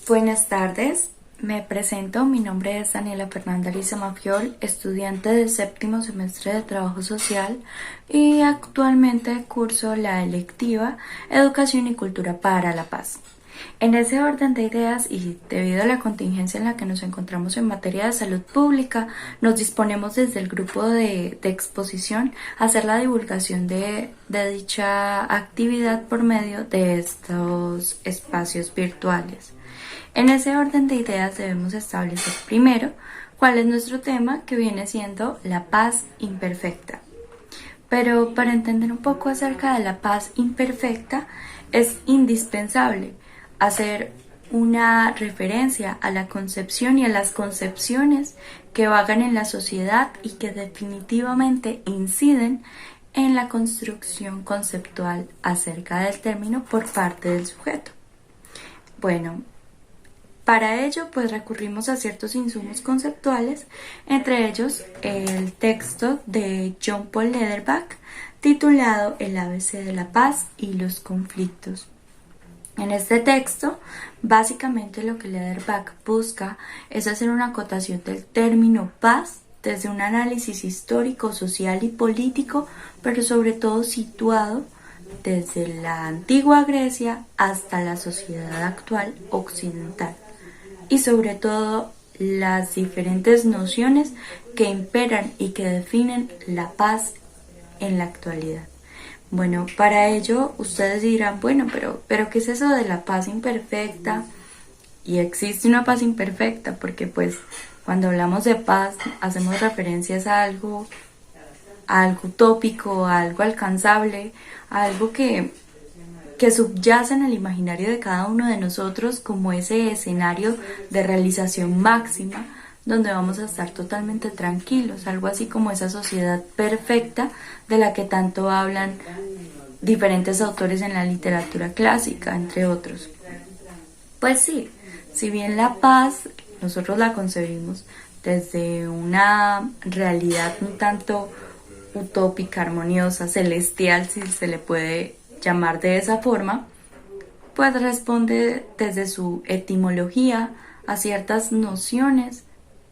Buenas tardes, me presento, mi nombre es Daniela Fernanda Ariza Mafiol, estudiante del séptimo semestre de Trabajo Social y actualmente curso la electiva Educación y Cultura para la Paz. En ese orden de ideas y debido a la contingencia en la que nos encontramos en materia de salud pública, nos disponemos desde el grupo de exposición a hacer la divulgación de dicha actividad por medio de estos espacios virtuales. En ese orden de ideas debemos establecer primero cuál es nuestro tema, que viene siendo la paz imperfecta. Pero para entender un poco acerca de la paz imperfecta es indispensable hacer una referencia a la concepción y a las concepciones que vagan en la sociedad y que definitivamente inciden en la construcción conceptual acerca del término por parte del sujeto. Bueno, para ello, pues recurrimos a ciertos insumos conceptuales, entre ellos el texto de John Paul Lederbach, titulado El ABC de la paz y los conflictos. En este texto, básicamente lo que Lederbach busca es hacer una acotación del término paz desde un análisis histórico, social y político, pero sobre todo situado desde la antigua Grecia hasta la sociedad actual occidental, y sobre todo las diferentes nociones que imperan y que definen la paz en la actualidad. Bueno, para ello ustedes dirán, bueno, pero ¿qué es eso de la paz imperfecta? Y existe una paz imperfecta porque pues cuando hablamos de paz hacemos referencias a algo utópico, a algo alcanzable, a algo que subyace en el imaginario de cada uno de nosotros como ese escenario de realización máxima donde vamos a estar totalmente tranquilos, algo así como esa sociedad perfecta de la que tanto hablan diferentes autores en la literatura clásica, entre otros. Pues sí, si bien la paz nosotros la concebimos desde una realidad un tanto utópica, armoniosa, celestial, si se le puede llamar de esa forma, pues responde desde su etimología a ciertas nociones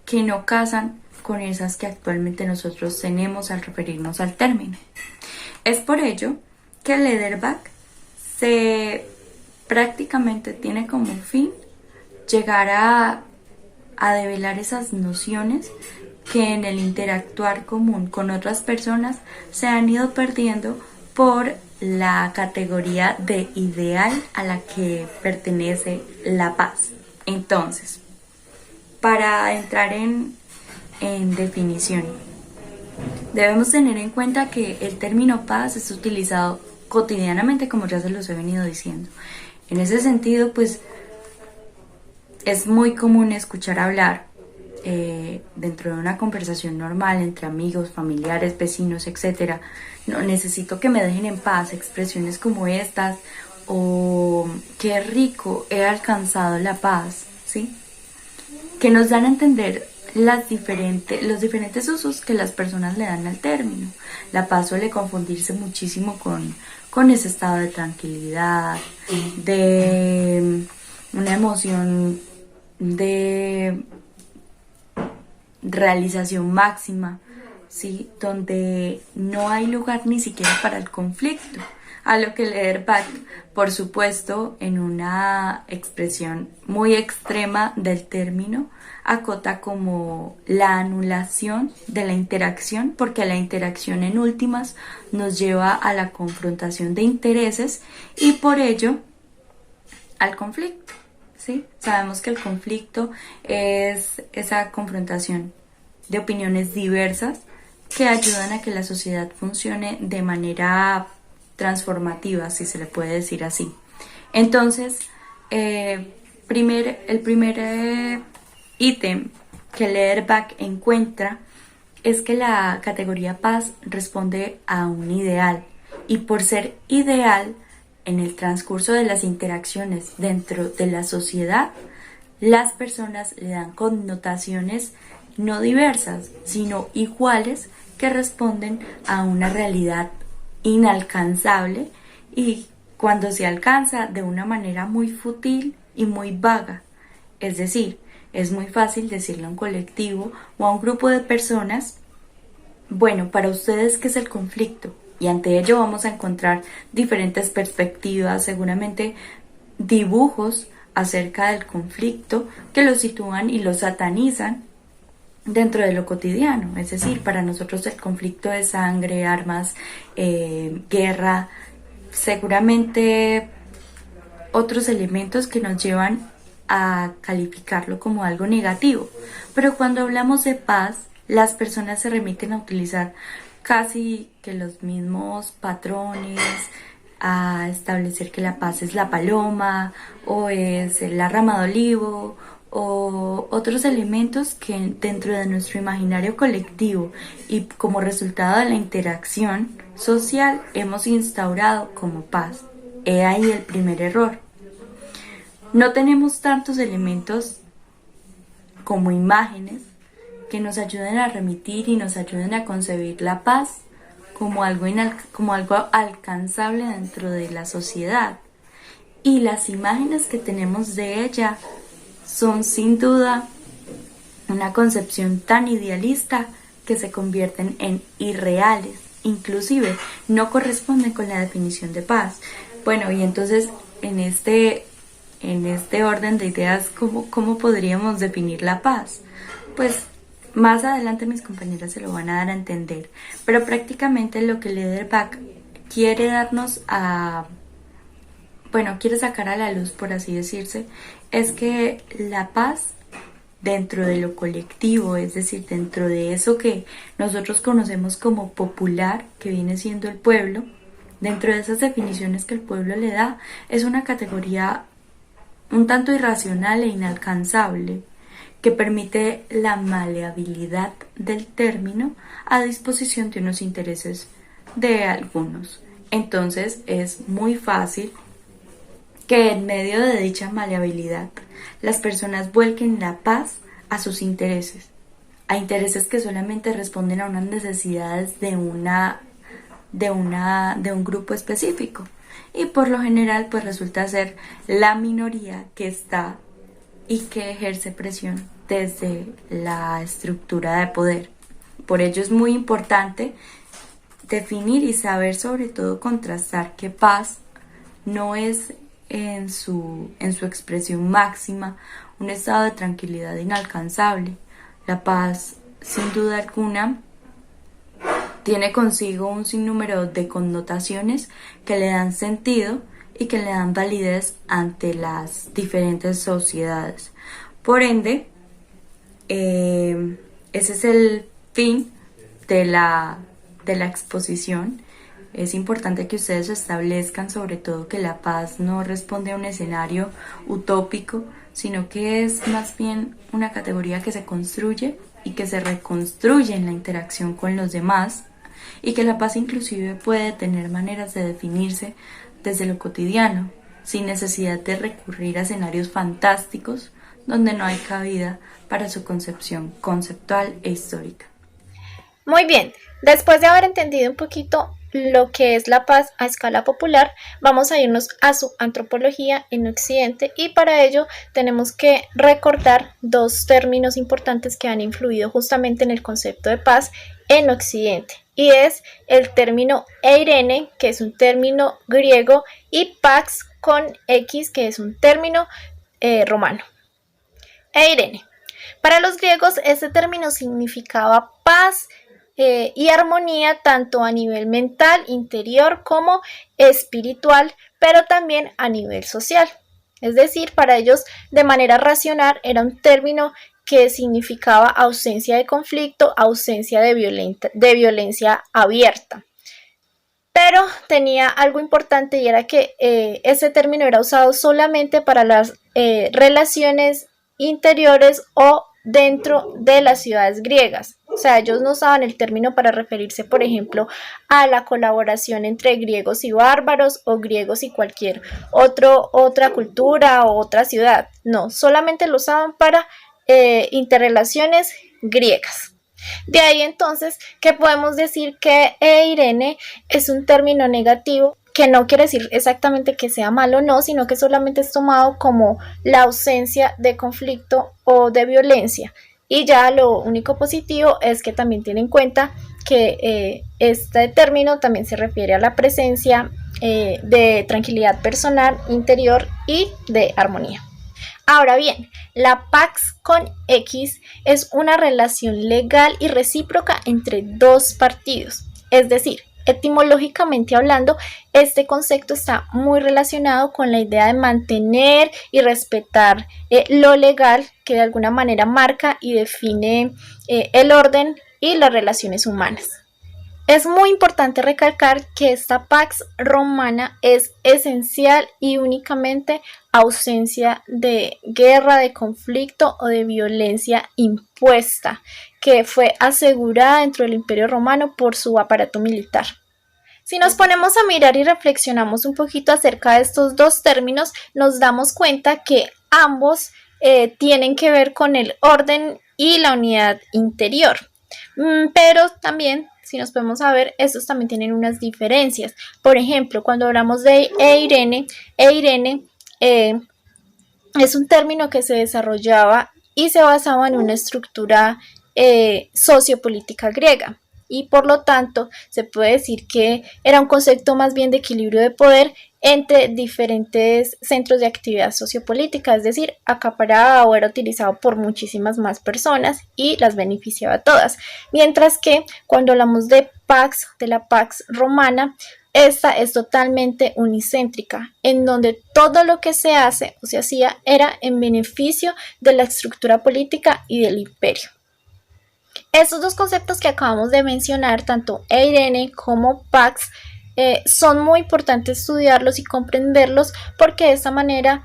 que no casan con esas que actualmente nosotros tenemos al referirnos al término. Es por ello que Lederbach prácticamente tiene como fin llegar a develar esas nociones que en el interactuar común con otras personas se han ido perdiendo por la categoría de ideal a la que pertenece la paz. Entonces, para entrar en definición, debemos tener en cuenta que el término paz es utilizado cotidianamente, como ya se los he venido diciendo. En ese sentido, pues, es muy común escuchar hablar dentro de una conversación normal entre amigos, familiares, vecinos, etc. No, necesito que me dejen en paz, expresiones como estas, o qué rico, he alcanzado la paz, ¿sí? Que nos dan a entender los diferentes usos que las personas le dan al término. La paz suele confundirse muchísimo con ese estado de tranquilidad, de una emoción de realización máxima, ¿sí? Donde no hay lugar ni siquiera para el conflicto, a lo que Lederbach, por supuesto, en una expresión muy extrema del término, acota como la anulación de la interacción, porque la interacción en últimas nos lleva a la confrontación de intereses y por ello al conflicto. ¿Sí? Sabemos que el conflicto es esa confrontación de opiniones diversas que ayudan a que la sociedad funcione de manera transformativa, si se le puede decir así. Entonces, el primer ítem que Lederbach encuentra es que la categoría paz responde a un ideal, y por ser ideal, en el transcurso de las interacciones dentro de la sociedad, las personas le dan connotaciones no diversas, sino iguales, que responden a una realidad inalcanzable y cuando se alcanza de una manera muy fútil y muy vaga, Es decir, es muy fácil decirle a un colectivo o a un grupo de personas: bueno, para ustedes, ¿qué es el conflicto? Y ante ello vamos a encontrar diferentes perspectivas, seguramente dibujos acerca del conflicto que lo sitúan y lo satanizan dentro de lo cotidiano. Es decir, para nosotros el conflicto es sangre, armas, guerra, seguramente otros elementos que nos llevan a calificarlo como algo negativo. Pero cuando hablamos de paz, las personas se remiten a utilizar casi que los mismos patrones, a establecer que la paz es la paloma o es la rama de olivo o otros elementos que dentro de nuestro imaginario colectivo y como resultado de la interacción social hemos instaurado como paz. He ahí el primer error. No tenemos tantos elementos como imágenes que nos ayuden a remitir y nos ayuden a concebir la paz como algo alcanzable dentro de la sociedad. Y las imágenes que tenemos de ella son sin duda una concepción tan idealista que se convierten en irreales, inclusive no corresponden con la definición de paz. Bueno, y entonces en este orden de ideas, ¿cómo podríamos definir la paz? Pues más adelante mis compañeras se lo van a dar a entender, pero prácticamente lo que Lederbach quiere darnos quiere sacar a la luz, por así decirse, es que la paz dentro de lo colectivo, es decir, dentro de eso que nosotros conocemos como popular, que viene siendo el pueblo, dentro de esas definiciones que el pueblo le da, es una categoría un tanto irracional e inalcanzable, que permite la maleabilidad del término a disposición de unos intereses de algunos. Entonces es muy fácil que en medio de dicha maleabilidad las personas vuelquen la paz a sus intereses, a intereses que solamente responden a unas necesidades de un grupo específico. Y por lo general pues resulta ser la minoría que está y que ejerce presión desde la estructura de poder. Por ello es muy importante definir y saber, sobre todo contrastar, que paz no es en su expresión máxima un estado de tranquilidad inalcanzable. La paz, sin duda alguna, tiene consigo un sinnúmero de connotaciones que le dan sentido y que le dan validez ante las diferentes sociedades. Por ende, ese es el fin de la exposición. Es importante que ustedes establezcan sobre todo que la paz no responde a un escenario utópico, sino que es más bien una categoría que se construye y que se reconstruye en la interacción con los demás, y que la paz inclusive puede tener maneras de definirse desde lo cotidiano, sin necesidad de recurrir a escenarios fantásticos donde no hay cabida para su concepción conceptual e histórica. Muy bien, después de haber entendido un poquito lo que es la paz a escala popular, vamos a irnos a su antropología en Occidente, y para ello tenemos que recordar dos términos importantes que han influido justamente en el concepto de paz en Occidente, y es el término eirene, que es un término griego, y pax con X, que es un término romano. Eirene. Para los griegos este término significaba paz y armonía tanto a nivel mental, interior, como espiritual, pero también a nivel social. Es decir, para ellos de manera racional era un término que significaba ausencia de conflicto, ausencia de violencia abierta. Pero tenía algo importante, y era que ese término era usado solamente para las relaciones interiores o dentro de las ciudades griegas. O sea, ellos no usaban el término para referirse, por ejemplo, a la colaboración entre griegos y bárbaros o griegos y cualquier otra cultura o otra ciudad. No, solamente lo usaban para interrelaciones griegas. De ahí entonces que podemos decir que eirene es un término negativo que no quiere decir exactamente que sea malo o no, sino que solamente es tomado como la ausencia de conflicto o de violencia. Y ya lo único positivo es que también tiene en cuenta que este término también se refiere a la presencia de tranquilidad personal, interior y de armonía. Ahora bien, la Pax con X es una relación legal y recíproca entre dos partidos. Es decir, etimológicamente hablando, este concepto está muy relacionado con la idea de mantener y respetar lo legal, que de alguna manera marca y define el orden y las relaciones humanas. Es muy importante recalcar que esta Pax Romana es esencial y únicamente ausencia de guerra, de conflicto o de violencia impuesta, que fue asegurada dentro del Imperio Romano por su aparato militar. Si nos ponemos a mirar y reflexionamos un poquito acerca de estos dos términos, nos damos cuenta que ambos tienen que ver con el orden y la unidad interior. Pero también, si nos podemos ver, estos también tienen unas diferencias. Por ejemplo, cuando hablamos de Eirene es un término que se desarrollaba y se basaba en una estructura sociopolítica griega. Y por lo tanto, se puede decir que era un concepto más bien de equilibrio de poder entre diferentes centros de actividad sociopolítica, es decir, acaparaba o era utilizado por muchísimas más personas y las beneficiaba a todas. Mientras que cuando hablamos de la Pax Romana, esta es totalmente unicéntrica, en donde todo lo que se hace o se hacía era en beneficio de la estructura política y del imperio. Estos dos conceptos que acabamos de mencionar, tanto Eirene como Pax, son muy importantes estudiarlos y comprenderlos porque de esta manera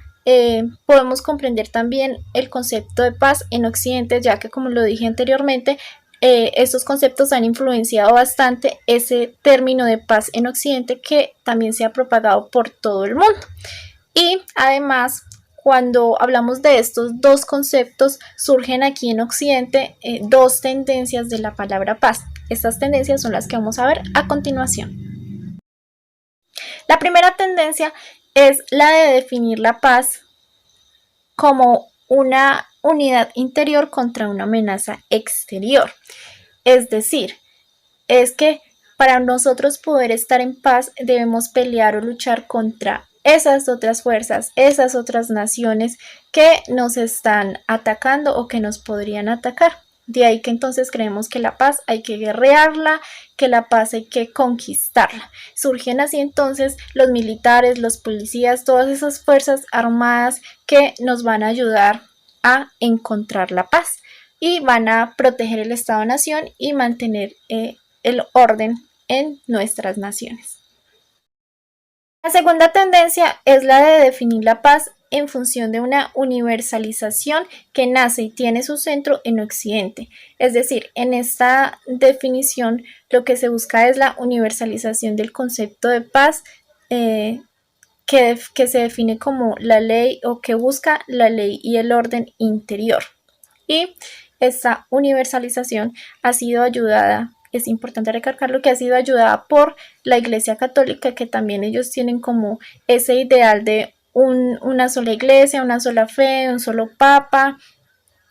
podemos comprender también el concepto de paz en Occidente, ya que como lo dije anteriormente, estos conceptos han influenciado bastante ese término de paz en Occidente que también se ha propagado por todo el mundo. Y además, cuando hablamos de estos dos conceptos, surgen aquí en Occidente dos tendencias de la palabra paz. Estas tendencias son las que vamos a ver a continuación. La primera tendencia es la de definir la paz como una unidad interior contra una amenaza exterior. Es decir, es que para nosotros poder estar en paz debemos pelear o luchar contra esas otras fuerzas, esas otras naciones que nos están atacando o que nos podrían atacar. De ahí que entonces creemos que la paz hay que guerrearla, que la paz hay que conquistarla. Surgen así entonces los militares, los policías, todas esas fuerzas armadas que nos van a ayudar a encontrar la paz y van a proteger el Estado-Nación y mantener el orden en nuestras naciones. La segunda tendencia es la de definir la paz en función de una universalización que nace y tiene su centro en Occidente. Es decir, en esta definición lo que se busca es la universalización del concepto de paz que se define como la ley o que busca la ley y el orden interior. Y esta universalización ha sido ayudada, es importante recalcarlo, que ha sido ayudada por la Iglesia Católica, que también ellos tienen como ese ideal de una sola iglesia, una sola fe, un solo papa,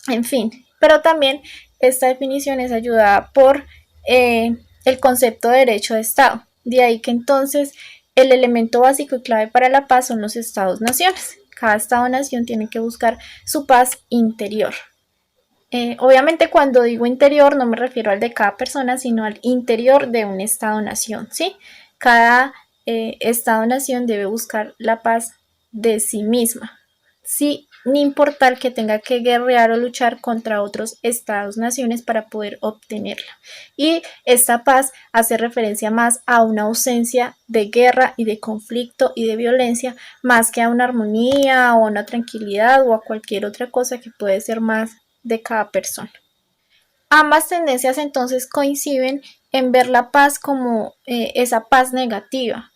en fin. Pero también esta definición es ayudada por el concepto de derecho de Estado. De ahí que entonces el elemento básico y clave para la paz son los estados-naciones. Cada estado-nación tiene que buscar su paz interior. Obviamente cuando digo interior no me refiero al de cada persona, sino al interior de un estado-nación, ¿sí? Cada estado-nación debe buscar la paz de sí misma, sin importar que tenga que guerrear o luchar contra otros estados-naciones para poder obtenerla. Y esta paz hace referencia más a una ausencia de guerra y de conflicto y de violencia, más que a una armonía o a una tranquilidad o a cualquier otra cosa que puede ser más de cada persona. Ambas tendencias entonces coinciden en ver la paz como esa paz negativa,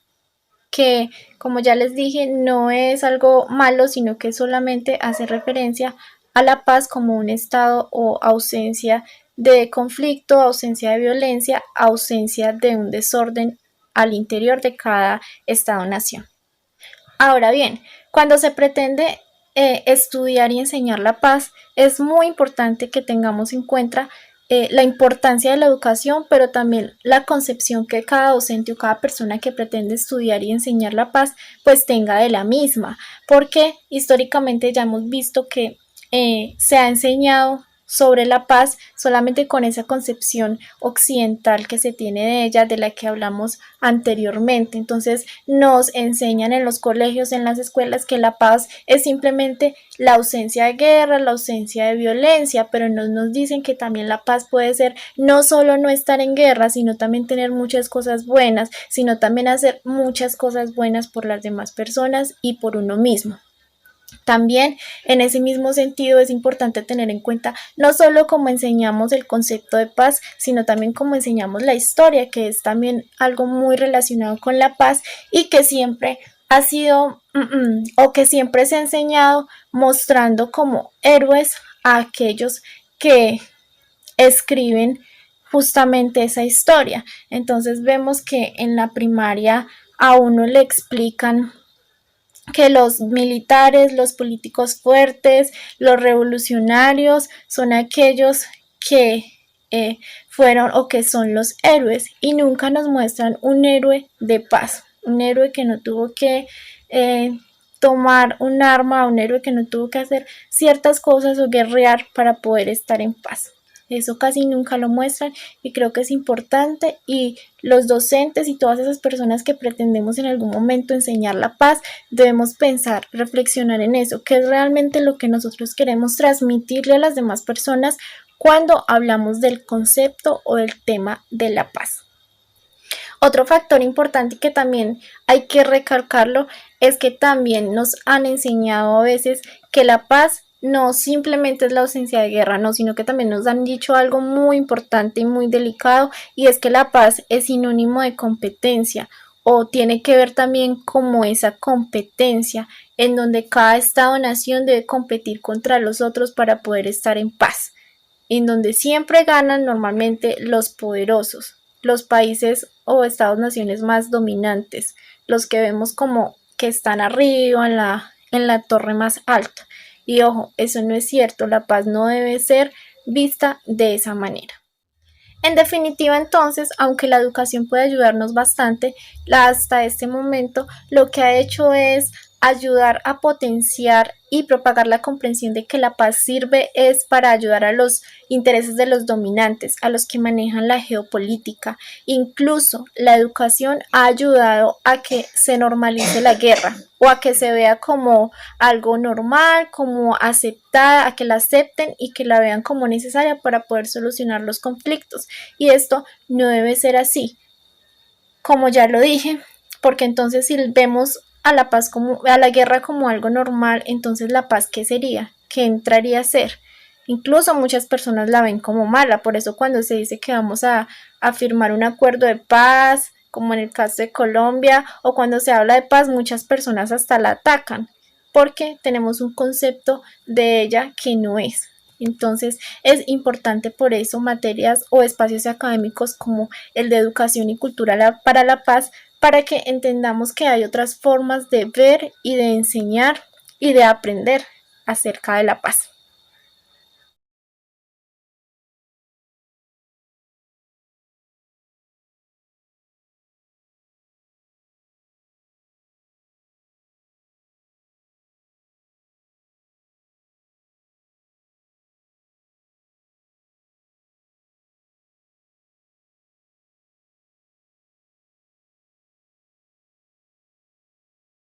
que como ya les dije no es algo malo, sino que solamente hace referencia a la paz como un estado o ausencia de conflicto, ausencia de violencia, ausencia de un desorden al interior de cada Estado-nación. Ahora bien, cuando se pretende estudiar y enseñar la paz, es muy importante que tengamos en cuenta la importancia de la educación, pero también la concepción que cada docente o cada persona que pretende estudiar y enseñar la paz, pues tenga de la misma, porque históricamente ya hemos visto que se ha enseñado sobre la paz solamente con esa concepción occidental que se tiene de ella, de la que hablamos anteriormente. Entonces nos enseñan en los colegios, en las escuelas, que la paz es simplemente la ausencia de guerra, la ausencia de violencia, pero nos dicen que también la paz puede ser no solo no estar en guerra, sino también tener muchas cosas buenas, sino también hacer muchas cosas buenas por las demás personas y por uno mismo. También en ese mismo sentido es importante tener en cuenta no solo cómo enseñamos el concepto de paz, sino también cómo enseñamos la historia, que es también algo muy relacionado con la paz y que siempre ha sido o que siempre se ha enseñado mostrando como héroes a aquellos que escriben justamente esa historia. Entonces vemos que en la primaria a uno le explican que los militares, los políticos fuertes, los revolucionarios son aquellos que fueron o que son los héroes, y nunca nos muestran un héroe de paz, un héroe que no tuvo que tomar un arma, un héroe que no tuvo que hacer ciertas cosas o guerrear para poder estar en paz. Eso casi nunca lo muestran y creo que es importante, y los docentes y todas esas personas que pretendemos en algún momento enseñar la paz debemos pensar, reflexionar en eso, que es realmente lo que nosotros queremos transmitirle a las demás personas cuando hablamos del concepto o del tema de la paz. Otro factor importante que también hay que recalcarlo es que también nos han enseñado a veces que la paz no simplemente es la ausencia de guerra, no, sino que también nos han dicho algo muy importante y muy delicado, y es que la paz es sinónimo de competencia, o tiene que ver también como esa competencia en donde cada estado-nación debe competir contra los otros para poder estar en paz, en donde siempre ganan normalmente los poderosos, los países o estados-naciones más dominantes, los que vemos como que están arriba en la torre más alta. Y ojo, eso no es cierto, la paz no debe ser vista de esa manera. En definitiva, entonces, aunque la educación puede ayudarnos bastante, hasta este momento lo que ha hecho es ayudar a potenciar y propagar la comprensión de que la paz sirve es para ayudar a los intereses de los dominantes, a los que manejan la geopolítica. Incluso la educación ha ayudado a que se normalice la guerra, o a que se vea como algo normal, como aceptada, a que la acepten y que la vean como necesaria para poder solucionar los conflictos. Y esto no debe ser así, como ya lo dije, porque entonces si vemos a la paz a la guerra como algo normal, entonces la paz, ¿qué sería? ¿Qué entraría a ser? Incluso muchas personas la ven como mala, por eso cuando se dice que vamos a firmar un acuerdo de paz, como en el caso de Colombia, o cuando se habla de paz, muchas personas hasta la atacan, porque tenemos un concepto de ella que no es. Entonces es importante por eso materias o espacios académicos como el de educación y cultura para la paz, para que entendamos que hay otras formas de ver y de enseñar y de aprender acerca de la paz.